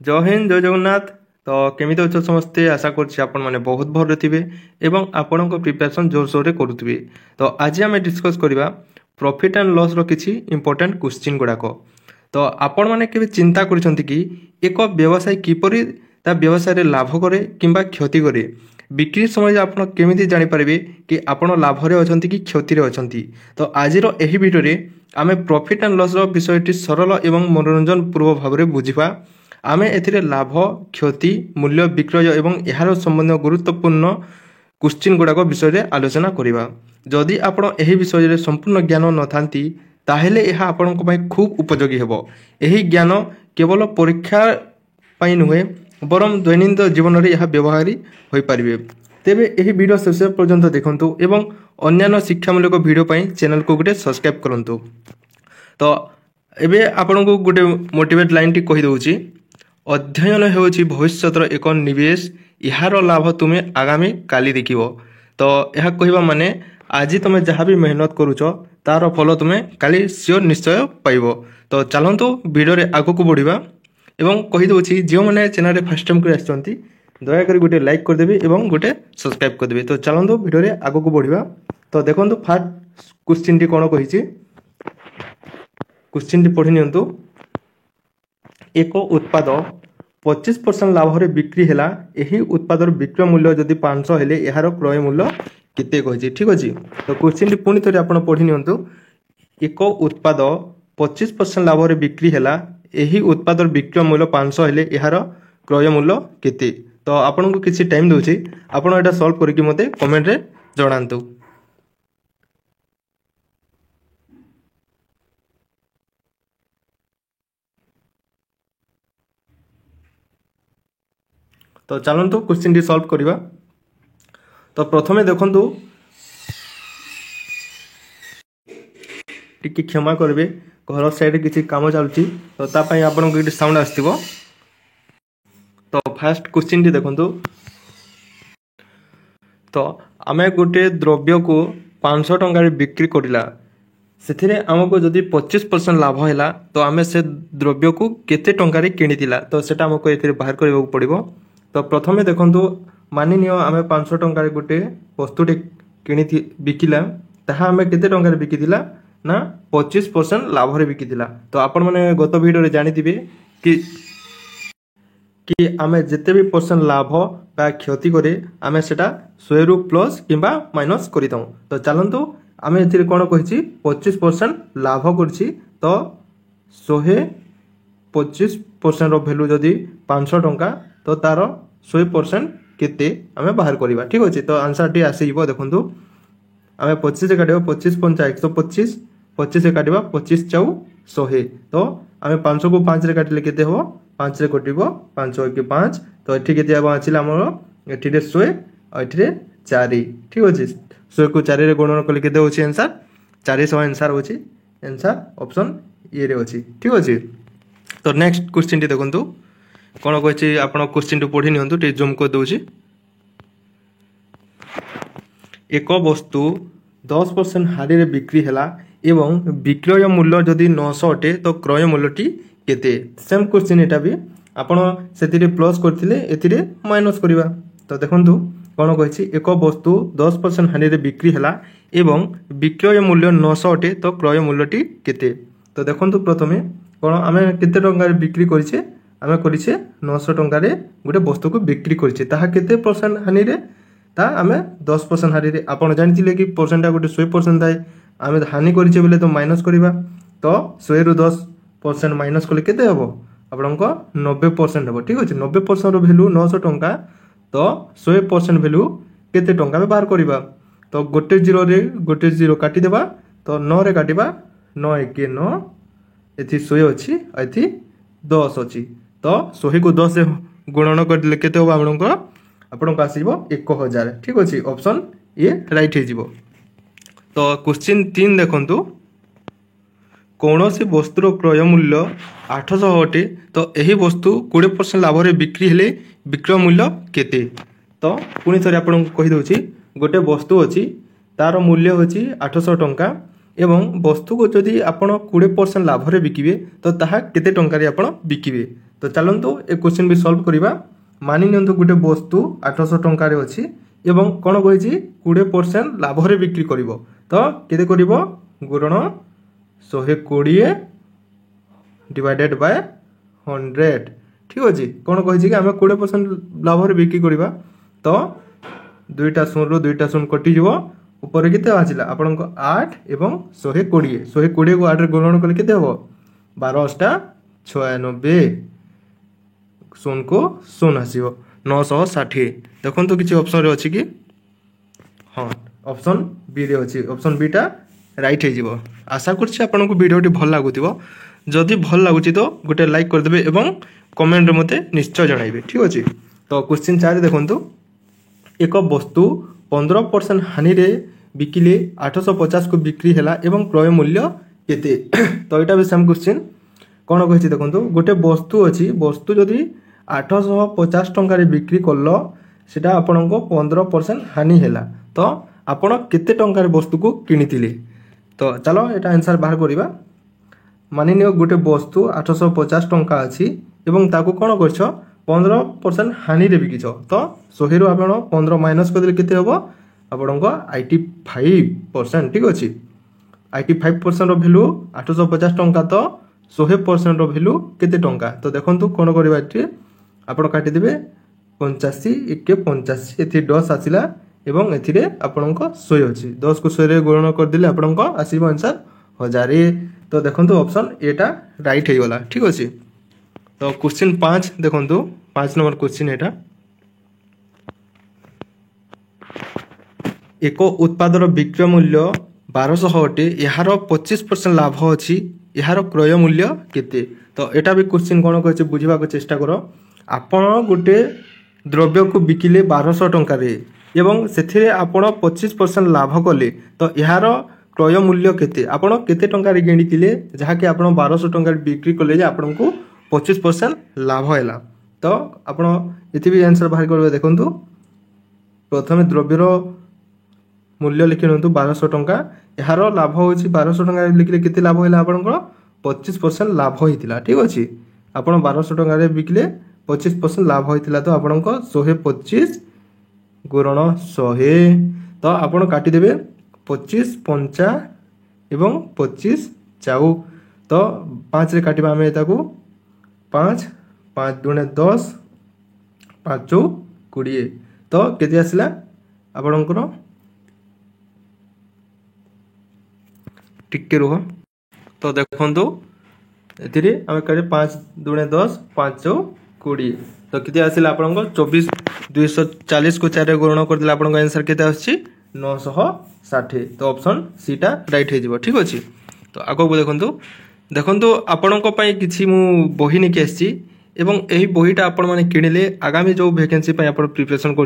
जय हिंद जय जगन्नाथ। तो केमिति अच्छे समस्ते आशा करने बहुत भल थे और आपण प्रिपेरेसन जोरसोर से करुवे। तो आज आम डिस्कस करवा प्रॉफिट एंड लॉस रो किछि इंपोर्टेंट क्वेश्चन गुड़ाक। तो आपण मैंने केबे चिंता करिसंति कि एक व्यवसाय किपरि ता व्यवसाय रे लाभ करे किंबा क्षति करे। बिक्री समय आपण केमिति जानि पारिबे कि आपण लाभ रे अछंती कि क्षति रे अछंती। तो आज रो एही वीडियो रे आमे प्रॉफिट एंड लॉस रो विषयटी सरल एवं मनोरंजन पूर्व भाव रे बुझिबा। आमे एथिरे लाभ क्षति मूल्य विक्रय एवं एहार संबंध गुरुत्वपूर्ण क्वेश्चन गुड़ाक विषय में आलोचना करवा। जदि आपण एही विषय में संपूर्ण ज्ञान न थांती ताहेले एहा आपणक पई खूब उपयोगी हेबो। एही ज्ञान केवल परीक्षा पई नुहे बरम दैनंदिन जीवन में यह व्यवहारी होई परिबे। तेबे एही वीडियो शेष पर्यंत देखंतु एवं अन्यान्य शिक्षामूलक वीडियो पई चैनल को गोटे सब्सक्राइब करंतु। तो एबे आपनको गोटे मोटिवेट लाइन टी कहि दउची। अध्ययन हेउची भविष्यतर एक निवेश, यार लाभ तुम्हें आगामी काली देखिबो। तो यह कहवा माने आज तुम जहाँ भी मेहनत करुच तार फल तुम्हें काली सियोर निश्चय पाइबो। तो चलतु वीडियो रे आगो को बढ़िबा एवं कहि दउची जो माने चैनल रे फर्स्ट टाइम कर आछंती दया करी गोटे लाइक कर देबे एवं गोटे सब्सक्राइब कर देबे। तो चलतु वीडियो रे आगो को बढ़िबा। तो देखंतु फर्स्ट क्वेश्चन टी कोन कहिची। क्वेश्चन टी पढि नियंतु। एक उत्पाद 25% लाभ रे बिक्री हैला, एही उत्पादर विक्रय मूल्य जदि 500 हेले यार क्रय मूल्य केते कहिछि। ठीक अछि। तो क्वेश्चन टी पुनी थोड़ी आपण पढि नियंतु। एक उत्पाद 25% लाभ रे बिक्री हैला, एही उत्पादर विक्रय मूल्य 500 हेले यार क्रय मूल्य केते। तो आपण को किछि टाइम दोछि, आपण एटा सॉल्व करिकि मते कमेंट रे जणांतु। तो चलतु क्वेश्चन टी सॉल्व करवा। तो प्रथमे देखंतु टिके क्षमा करबे घर साइड किछि काम चलछि तो ता पई आपन को साउंड आस्थिबो। तो फर्स्ट क्वेश्चन टी देखंतु। तो आमे गोटे द्रव्य को 500 टंका रे बिक्री करिला, सेथिरे हमको जदि 25% लाभ हैला तो आमे से द्रव्य को केते टंका रे किनितिला। तो सेटा हमको एथिरे बाहर करबा पड़िबो। तो प्रथमे देखंतु मानि नियो आमे 500 टंका रे गोटे वस्तुटे किनि बिकिला, ताहा आमे केते टंका रे बिकितिला ना 25% लाभ रे बिकितिला। तो आपण माने गत वीडियो रे जानिथिबे कि आमे जेते भी परसेंट लाभ बा क्षति करे आमे सेटा 100 रु प्लस किंबा माइनस करिताउ। तो चलंतु आमे एथिरे कोन कहिछि 25% लाभ करछि तो 125% रो वैल्यू जदि 500 टंका तो तार 100% केते आमे बाहर करबा। ठीक अछि। तो आंसर टी आसी जिवो। देखंतु आमे 25 से काटिबा 25 पंचा 125, 25 से काटिबा 25 चाउ 100। तो आमे 500 को 5 रे काटिले केते हो 5 रे कटिबो 5 1 के 5। तो एठी केते आबा आछिला हमरो एठी रे 100 और एठी रे 4। ठीक अछि। 100 को 4 रे गुणन कले केते होछि आंसर 400 आंसर होछि। आंसर ऑप्शन ए रे होछि। ठीक अछि। तो नेक्स्ट क्वेश्चन टी देखंतु कोन कहछि। आपण क्वेश्चन टी पढि नियंतु टे जूम को दोछि। एक वस्तु 10% हारी रे बिक्री हैला एवं विक्रय मूल्य जदि 900 अटे तो क्रय मूल्य टी केते। सेम क्वेश्चन एटा भी आपण सेतिरे प्लस करथिले एतिरे माइनस करिवा। तो देखंतु कोन कहछि। एक वस्तु 10% हारी रे बिक्री हैला एवं विक्रय मूल्य 900 अटे तो क्रय मूल्य टी केते। तो देखंतु प्रथमे कोन आमे केते टंका रे बिक्री करिसे, आमे करिसे 900 टंका रे गोटे वस्तु को बिक्री करिसे, ताहा केते परसेंट हानि रे ता आमे 10% हानि रे। आपण जानिथिले कि परसेंट गोटे 100% थाए, आमे हानि करिसे बेले तो माइनस करिवा। तो 100 रु 10% माइनस कले केते हबो आपनको 90% हबो। ठीक अछि। 90% रो वैल्यू 900 टंका तो 100% वैल्यू केते टंका में बाहर करिवा। तो गोटे 0 रे गोटे 0 काटी देबा तो 9 रे काटिबा 9 1 के 9 एथि 100 अछि एथि 10 अछि। तो 100 को 10 से गुणन कर केते हो आपनको आसीबो 1000। ठीक अछि। ऑप्शन ए राइट हे जिवो। तो क्वेश्चन 3 देखंतु। कौनसी वस्तुर क्रय मूल्य 800 अटे तो एही वस्तु 20% लाभ रे बिक्री हेले विक्रय मूल्य केते। तो पुनी थरे आपनको कहि दउछि गोटे वस्तु अछि तार मूल्य होछि 800 टंका एवं वस्तु को जदि आपण 20% लाभ रे बिकिबे तो ताहा केते टंका रे आपण बिकिबे। तो चलतु ए क्वेश्चन भी सॉल्व करवा मानि नियंतु गोटे वस्तु 800 टंकार अच्छी एवं कौन कही 20% लाभ रे बिक्री कर तो केते करिवो गुणन 120 डिवाइडेड बाय 100 ठीक अच्छे कौन कही कि आम 20% लाभ रे बिक्री करवा तो 2टा शून्य रु 2टा शून्य कटिज ऊपर के आसला आपण 8 एवं 120 120 को 8 रे गुणन कले केते हबो 12 96 शून्य को शून्य आसो 960 देखो तो किसी ऑप्शन रे अच्छी कि हाँ ऑप्शन बी रे अच्छी ऑप्शन बी टा राइट हो आशा करछि आपनको वीडियोटी भल लागुथिबो जदि भल लागुछि तो गोटे लाइक करदेबे एवं कमेंट रे मते निश्चय जणाइबे ठीक अछि तो क्वेश्चन 4 देखंतु एक वस्तु 15% हानि रे बिकिले 850 को बिक्री हैला एवं क्रय मूल्य केते तो एटा भी सेम क्वेश्चन कौन कही देखो गोटे वस्तु अच्छी वस्तु जदि 850 टंकार बिक्री कल सेटा आपण 15% हानि हैला तो आपण केते टंकार वस्तु को किनिथिले तो चलो एटा आंसर बाहर करबा मानि नियो गोटे वस्तु 850 टंका अच्छी एवं ताकू कौन करछ 15% हानि रे बिकिछ तो 100 रु आपण 15 माइनस करदेले केते हबो आपण 85% ठीक अछि 85% रो वैल्यू 850 टंका तो 100% रो वैल्यू केते टंका तो देखंतु कोन करबा एठी आपण काटि देबे 85 1 85 एथि 10 आसिला एवं एथिरे आपणक 100 अछि 10 को 100 रे गुणन कर दिले आपणक आसीबो आंसर 1000 तो देखंतु ऑप्शन एटा राइट हे गला ठीक अछि तो क्वेश्चन 5 देखंतु 5 नंबर क्वेश्चन एटा एक उत्पादर विक्रय मूल्य 1200 अटे यार 25% लाभ अच्छी यार क्रय मूल्य केते तो एटा भी क्वेश्चन कौन कहे बुझा चेष्टा कर आपण गोटे द्रव्य को बिकिले 1200 टंकार एवं से आपण 25% लाभ कले तो यार क्रय मूल्य केते आपण केते टंकार किणिथिले जहाँकि आपण 1200 टंकार बिक्री कले जे आपण को 25% लाभ हैला तो आपण एति भी आंसर बाहर करबे देखंतु प्रथमे द्रव्यर मूल्य लिखि नंतु 1200 टंका यार लाभ होछि 1200 टंका लिखले केते लाभ हैला आपनकर 25% लाभ होइतिला ठीक अछि आपण 1200 टंका रे बिकले 25% लाभ होइतिला तो आपनकर 125 गुणन 100 तो आपण काटि देबे 25 पंचा एवं 25 चाउ तो 5 रे काटिबा हमें ताकू 5 5 दुने 10 5 20 तो केते आसिला आपनकर टिके रुह तो देखो ये आम कहे 5 दुणे 10 5 20 तो कितने आसला आप 24 240 को 4 गुणन कर आप आंसर के 960 तो ऑप्शन सी टा राइट हो ठीक अच्छे तो आग को देखो आपण किसी मु बही नहीं आसी यही बहीटा आपण मैंने किणिले आगामी जो वैकेंसी आप प्रिपरेशन कर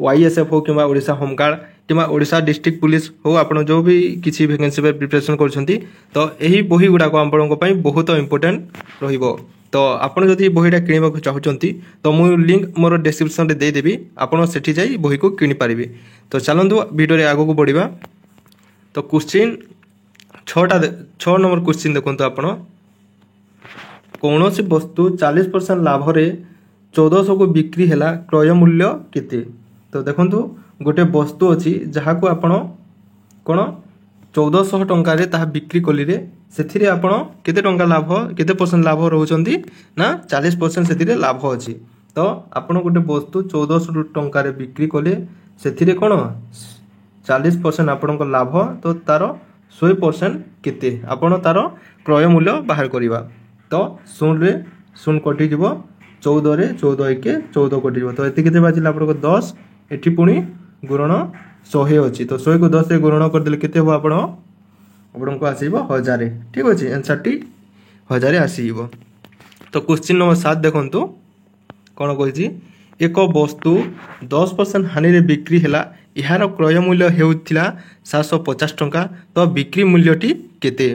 YSF हो कि ओडिशा होमगार्ड कि ओडिशा डिस्ट्रिक्ट पुलिस हो आप जो भी किसी वैकेंसी प्रिपरेशन कर तो यही बही गुड़ाक आपण बहुत इंपोर्टेंट रहिबो तो आपण जदि बहीटा किणवा चाहते तो मुझे लिंक मोर डिस्क्रिप्शन रे देदेवी आपड़ से जाई बही को किଣି पारिबे तो चलतु वीडियो रे आगो को बढ़िबा तो क्वेश्चन 6 नंबर क्वेश्चन देखो आपण कौन सी वस्तु 40% लाभ रे 1400 को बिक्री हैला क्रय मूल्य केते तो देखो गोटे वस्तु अच्छी जहाँ को आपण कौन 1400 टंका रे ताहा बिक्री कली रे सेथिरे आपण केते टंका लाभ केते परसेंट लाभ रहउचंती ना 40% सेथिरे लाभ अछि तो आपण गोटे वस्तु 1400 टंका रे बिक्री कले सेथिरे कोन 40% आपण को लाभ तो तार 100% केते आपण तार क्रय मूल्य बाहर करिवा तो 0 रे 0 कटि जिवो 14 रे 14 के 14 कटि जिवो तो एति केते बाजिला आपण को 10 एठी पुणी गुणन 100 अछि तो 100 को 10 रे गुणन कर देले केते हो आपण को आसीबो 1000 ठीक अछि आंसर टी 1000 आसीबो तो क्वेश्चन नंबर 7 देखंतु कोन कहिछि एक वस्तु 10% हानि रे बिक्री हैला यार क्रय मूल्य हेउथिला 750 टंका तो बिक्री मूल्यटी केते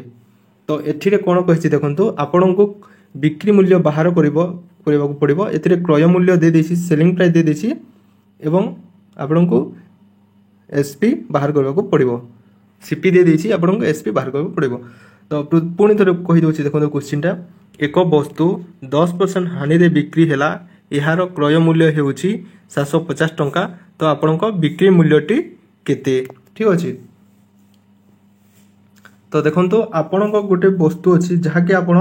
तो एथिरे कोन कहिछि देखंतु आपण को बिक्री मूल्य बाहर करबो पड़िबो एथिरे क्रय मूल्य दे देछि सेलिंग प्राइस दे देछि एवं आपण को एसपी बाहर करबा को पड़िबो सीपी दे देछि आपण को एसपी बाहर करबा पड़िबो तो पुणी थोड़े कहि दोछि देखो क्वेश्चन टा ଏକ ବସ୍ତୁ 10% ହାନିରେ ବିକ୍ରି ହେଲା, ଏହାର କ୍ରୟ ମୂଲ୍ୟ ହେଉଛି 750 ଟଙ୍କା। ତ ଆପଣଙ୍କ ବିକ୍ରି ମୂଲ୍ୟଟି କେତେ? ଠିକ୍ ଅଛି। ତ ଦେଖନ୍ତୁ ଆପଣଙ୍କ ଗୋଟେ ବସ୍ତୁ ଅଛି ଯାହାକି ଆପଣ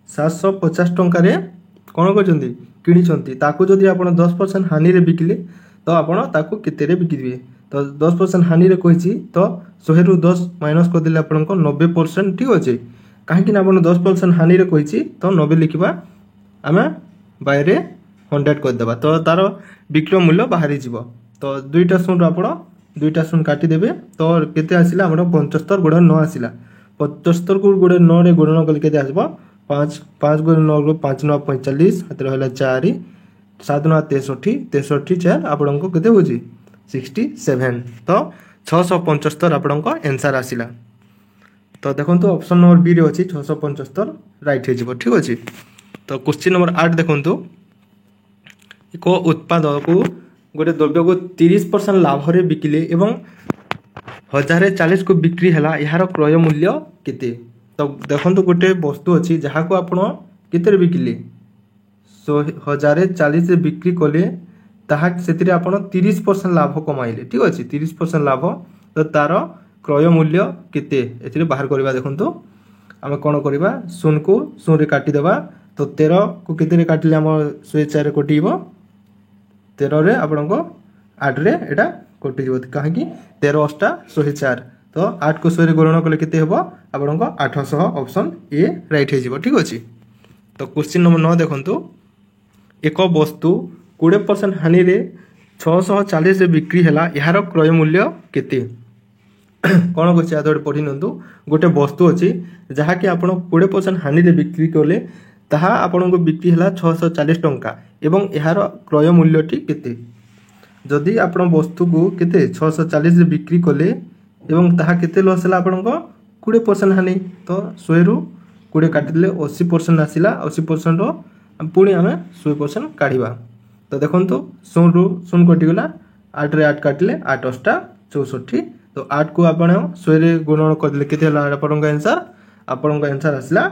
750 ଟଙ୍କାରେ କ'ଣ କରିଛନ୍ତି କିଣିଛନ୍ତି, ତାକୁ ଯଦି ଆପଣ 10% ହାନିରେ ବିକିଲେ ତ ଆପଣ ତାକୁ କେତେରେ ବିକିବେ? ତ 10% ହାନିରେ କହିଛି ତ 100ରୁ 10 ମାଇନସ୍ କରିଦେଲେ ଆପଣଙ୍କ 90%। ଠିକ୍ ଅଛି। କାହିଁକି ନା ଆପଣ 10% ହାନିରେ କହିଛି ତ 90 ଲେଖିବା, ଆମେ ବାଇରେ 100 କରିଦେବା ତ ତାର ବିକ୍ରୟ ମୂଲ୍ୟ ବାହାରିଯିବ। ତ 2ଟା ଶୂନରୁ ଆପଣ 2ଟା ଶୂନ କାଟିଦେବେ ତ କେତେ ଆସିଲା ଆମର 75 ଗୁଣନ 9 ଆସିଲା। 75କୁ ଗୁଣନ 9ରେ ଗୁଣନ କଲେ କେତେ ଆସିବ? 5 ଗୁଣନ 9ରୁ 5 9 45, ହାତରେ ରହିଲା 4, 7 9 63, 63 4 ଆପଣଙ୍କ କେତେ ହେଉଛି 67। ତ 675 ଆପଣଙ୍କ ଆନ୍ସର୍ ଆସିଲା। ତ ଦେଖନ୍ତୁ ଅପସନ୍ ନମ୍ବର ବିରେ ଅଛି 675 ରାଇଟ୍ ହେଇଯିବ। ଠିକ୍ ଅଛି। ତ କ୍ୱେଶ୍ଚିନ୍ ନମ୍ବର 8 ଦେଖନ୍ତୁ, ଏକ ଉତ୍ପାଦକୁ ଗୋଟେ ଦ୍ରବ୍ୟକୁ 30% ଲାଭରେ ବିକିଲେ ଏବଂ 1040କୁ ବିକ୍ରି ହେଲା, ଏହାର କ୍ରୟ ମୂଲ୍ୟ କେତେ? ତ ଦେଖନ୍ତୁ ଗୋଟେ ବସ୍ତୁ ଅଛି ଯାହାକୁ ଆପଣ କେତେରେ ବିକିଲେ 1040ରେ ବିକ୍ରି କଲେ, ତାହା ସେଥିରେ ଆପଣ 30% ଲାଭ କମାଇଲେ। ଠିକ୍ ଅଛି। 30% ଲାଭ, ତ ତାର କ୍ରୟ ମୂଲ୍ୟ କେତେ ଏଥିରେ ବାହାର କରିବା। ଦେଖନ୍ତୁ ଆମେ କ'ଣ କରିବା, ଶୂନକୁ ଶୂନରେ କାଟିଦେବା। ତ 13କୁ କେତେରେ କାଟିଲେ ଆମ 104ରେ କଟିଯିବ, 13ରେ ଆପଣଙ୍କ 8ରେ ଏଇଟା କଟିଯିବ। କାହିଁକି 13 ଅଷ୍ଟା 104, ତ 8କୁ 100ରେ ଗୁଣନ କଲେ କେତେ ହେବ ଆପଣଙ୍କ 800। ଅପସନ୍ ଏ ରାଇଟ୍ ହେଇଯିବ। ଠିକ୍ ଅଛି। ତ କ୍ୱେଶ୍ଚିନ୍ ନମ୍ବର 9 ଦେଖନ୍ତୁ, ଏକ ବସ୍ତୁ 20% ହାନିରେ 640ରେ ବିକ୍ରି ହେଲା, ଏହାର କ୍ରୟ ମୂଲ୍ୟ କେତେ? କ'ଣ କରୁଛି ଆଦ ଗୋଟେ ପଢ଼ି ନିଅନ୍ତୁ। ଗୋଟେ ବସ୍ତୁ ଅଛି ଯାହାକି ଆପଣ 20% ହାନିରେ ବିକ୍ରି କଲେ, ତାହା ଆପଣଙ୍କୁ ବିକ୍ରି ହେଲା 640 ଟଙ୍କା ଏବଂ ଏହାର କ୍ରୟ ମୂଲ୍ୟଟି କେତେ? ଯଦି ଆପଣ ବସ୍ତୁକୁ କେତେ 640ରେ ବିକ୍ରି କଲେ ଏବଂ ତାହା କେତେ ଲସ୍ ହେଲା ଆପଣଙ୍କ 20% ହାନି, ତ 100ରୁ 20 କାଟିଦେଲେ 80% ଆସିଲା। 80%ର ପୁଣି ଆମେ 100% କାଢ଼ିବା। ତ ଦେଖନ୍ତୁ 100ରୁ 0 କଟିଗଲା, 8ରେ 8 କାଟିଲେ 8 ଅଷ୍ଟା 64, ତ 8କୁ ଆପଣ 100ରେ ଗୁଣନ କରିଦେଲେ କେତେ ହେଲା ଆପଣଙ୍କ ଆନ୍ସର୍? ଆପଣଙ୍କ ଆନ୍ସର୍ ଆସିଲା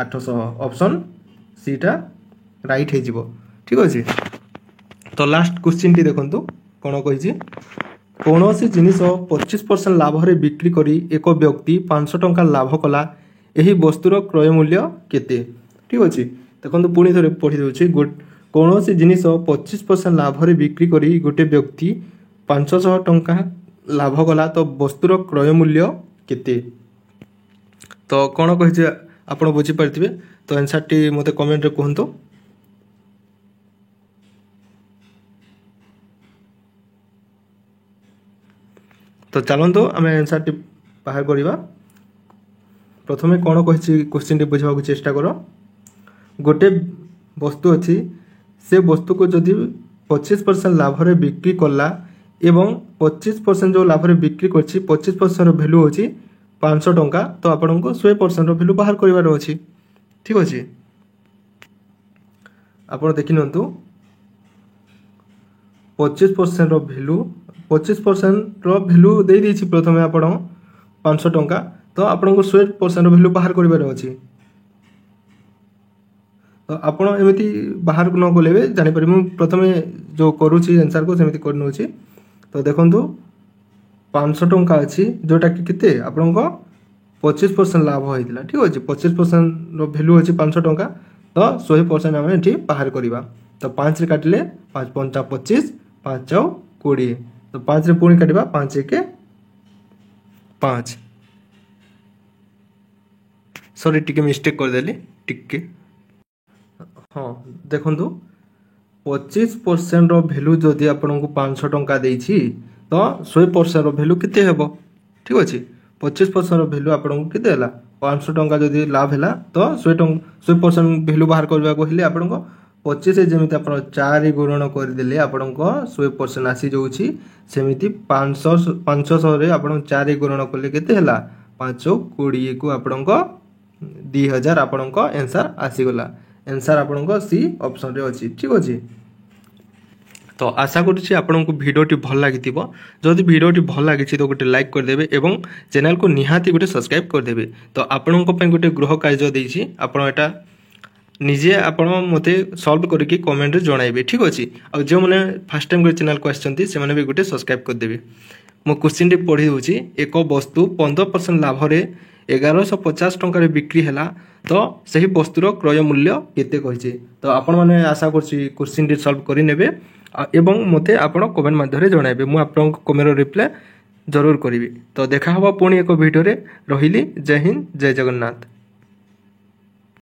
800। ଅପସନ୍ ସିଟା ରାଇଟ୍ ହେଇଯିବ। ଠିକ୍ ଅଛି। ତ ଲାଷ୍ଟ କ୍ୱେଶ୍ଚିନ୍ଟି ଦେଖନ୍ତୁ କ'ଣ କହିଛି, କୌଣସି ଜିନିଷ 25% ଲାଭରେ ବିକ୍ରି କରି ଏକ ବ୍ୟକ୍ତି 500 ଟଙ୍କା ଲାଭ କଲା, ଏହି ବସ୍ତୁର କ୍ରୟ ମୂଲ୍ୟ କେତେ? ଠିକ୍ ଅଛି। ଦେଖନ୍ତୁ ପୁଣି ଥରେ ପଢ଼ି ଦେଉଛି, କୌଣସି ଜିନିଷ 25% ଲାଭରେ ବିକ୍ରି କରି ଗୋଟେ ବ୍ୟକ୍ତି 500 ଟଙ୍କା ଲାଭ କଲା, ତ ବସ୍ତୁର କ୍ରୟ ମୂଲ୍ୟ କେତେ? ତ କ'ଣ କହିଛି ଆପଣ ବୁଝିପାରିଥିବେ। ତ ଆନ୍ସର୍ଟି ମୋତେ କମେଣ୍ଟରେ କୁହନ୍ତୁ। ତ ଚାଲନ୍ତୁ ଆମେ ଆନ୍ସର୍ଟି ବାହାର କରିବା। ପ୍ରଥମେ କ'ଣ କହିଛି କ୍ୱେଶ୍ଚିନ୍ଟି ବୁଝିବାକୁ ଚେଷ୍ଟା କର। ଗୋଟେ ବସ୍ତୁ ଅଛି, ସେ ବସ୍ତୁକୁ ଯଦି 25% ଲାଭରେ ବିକ୍ରି କଲା ଏବଂ 25% ଯେଉଁ ଲାଭରେ ବିକ୍ରି କରିଛି 25%ର ଭ୍ୟାଲୁ ହେଉଛି 500 ଟଙ୍କା, ତ ଆପଣଙ୍କୁ 100%ର ଭ୍ୟାଲୁ ବାହାର କରିବାର ଅଛି। ଠିକ୍ ଅଛି। ଆପଣ ଦେଖିନିଅନ୍ତୁ 25%ର ଭ୍ୟାଲୁ, 25%ର ଭ୍ୟାଲୁ ଦେଇଦେଇଛି ପ୍ରଥମେ ଆପଣ 500 ଟଙ୍କା, ତ ଆପଣଙ୍କୁ 100%ର ଭ୍ୟାଲୁ ବାହାର କରିବାର ଅଛି। ତ ଆପଣ ଏମିତି ବାହାରକୁ ନ ଗଲେ ବି ଜାଣିପାରିବେ। ମୁଁ ପ୍ରଥମେ ଯେଉଁ କରୁଛି ଆନ୍ସର୍କୁ ସେମିତି କରିନେଉଛି। ତ ଦେଖନ୍ତୁ 500 ଟଙ୍କା ଅଛି ଯେଉଁଟାକି କେତେ ଆପଣଙ୍କ 25% ଲାଭ ହେଇଥିଲା। ଠିକ୍ ଅଛି। 25%ର ଭ୍ୟାଲୁ ଅଛି 500 ଟଙ୍କା, ତ 100% ଆମେ ଏଠି ବାହାର କରିବା। ତ 5ରେ କାଟିଲେ 5 5 25, 5 9 20, ତ 5ରେ ପୁଣି କାଟିବା 5 1 5। ସରି ଟିକେ ମିଷ୍ଟେକ୍ କରିଦେଲି ଟିକେ। ହଁ ଦେଖନ୍ତୁ 25%ର ଭ୍ୟାଲୁ ଯଦି ଆପଣଙ୍କୁ 500 ଟଙ୍କା ଦେଇଛି, ତ 100%ର ଭ୍ୟାଲୁ କେତେ ହେବ? ଠିକ୍ ଅଛି। 25%ର ଭ୍ୟାଲୁ ଆପଣଙ୍କୁ କେତେ ହେଲା 500 ଟଙ୍କା ଯଦି ଲାଭ ହେଲା, ତ 100% ଭ୍ୟାଲୁ ବାହାର କରିବାକୁ ହେଲେ ଆପଣଙ୍କ 25 ଯେମିତି ଆପଣ 4 ଗୁଣନ କରିଦେଲେ ଆପଣଙ୍କ 100% ଆସିଯାଉଛି, ସେମିତି 500ରେ ଆପଣ 4 ଗୁଣନ କଲେ କେତେ ହେଲା 5 20କୁ ଆପଣଙ୍କ 2000 ଆପଣଙ୍କ ଆନ୍ସର୍ ଆସିଗଲା। ଆନ୍ସର୍ ଆପଣଙ୍କ ସି ଅପସନ୍ରେ ଅଛି। ଠିକ୍ ଅଛି। ତ ଆଶା କରୁଛି ଆପଣଙ୍କୁ ଭିଡ଼ିଓଟି ଭଲ ଲାଗିଥିବ। ଯଦି ଭିଡ଼ିଓଟି ଭଲ ଲାଗିଛି ତ ଗୋଟେ ଲାଇକ୍ କରିଦେବେ ଏବଂ ଚ୍ୟାନେଲକୁ ନିହାତି ଗୋଟେ ସବସ୍କ୍ରାଇବ୍ କରିଦେବେ। ତ ଆପଣଙ୍କ ପାଇଁ ଗୋଟେ ଗୃହ କାର୍ଯ୍ୟ ଦେଇଛି, ଆପଣ ଏଟା ନିଜେ ଆପଣ ମୋତେ ସଲ୍ଭ କରିକି କମେଣ୍ଟରେ ଜଣାଇବେ ଠିକ୍ ଅଛି। ଆଉ ଯେଉଁମାନେ ଫାର୍ଷ୍ଟ ଟାଇମ୍ କରି ଚ୍ୟାନେଲକୁ ଆସିଛନ୍ତି ସେମାନେ ବି ଗୋଟେ ସବସ୍କ୍ରାଇବ୍ କରିଦେବେ। ମୁଁ କ୍ୱେଶ୍ଚିନ୍ଟି ପଢ଼ି ଦେଉଛି। ଏକ ବସ୍ତୁ 15% ଲାଭରେ 1150 ଟଙ୍କାରେ ବିକ୍ରି ହେଲା ତ ସେହି ବସ୍ତୁର କ୍ରୟ ମୂଲ୍ୟ କେତେ କହିଛି। ତ ଆପଣମାନେ ଆଶା କରୁଛି କ୍ୱେଶ୍ଚିନ୍ଟି ସଲ୍ଭ କରିନେବେ ଏବଂ ମୋତେ ଆପଣ କମେଣ୍ଟ ମାଧ୍ୟମରେ ଜଣାଇବେ। ମୁଁ ଆପଣଙ୍କ କମେଣ୍ଟର ରିପ୍ଲାଏ ଜରୁର କରିବି। ତ ଦେଖା ହେବ ପୁଣି ଏକ ଭିଡ଼ିଓରେ। ରହିଲି। ଜୟ ହିନ୍ଦ, ଜୟ ଜଗନ୍ନାଥ।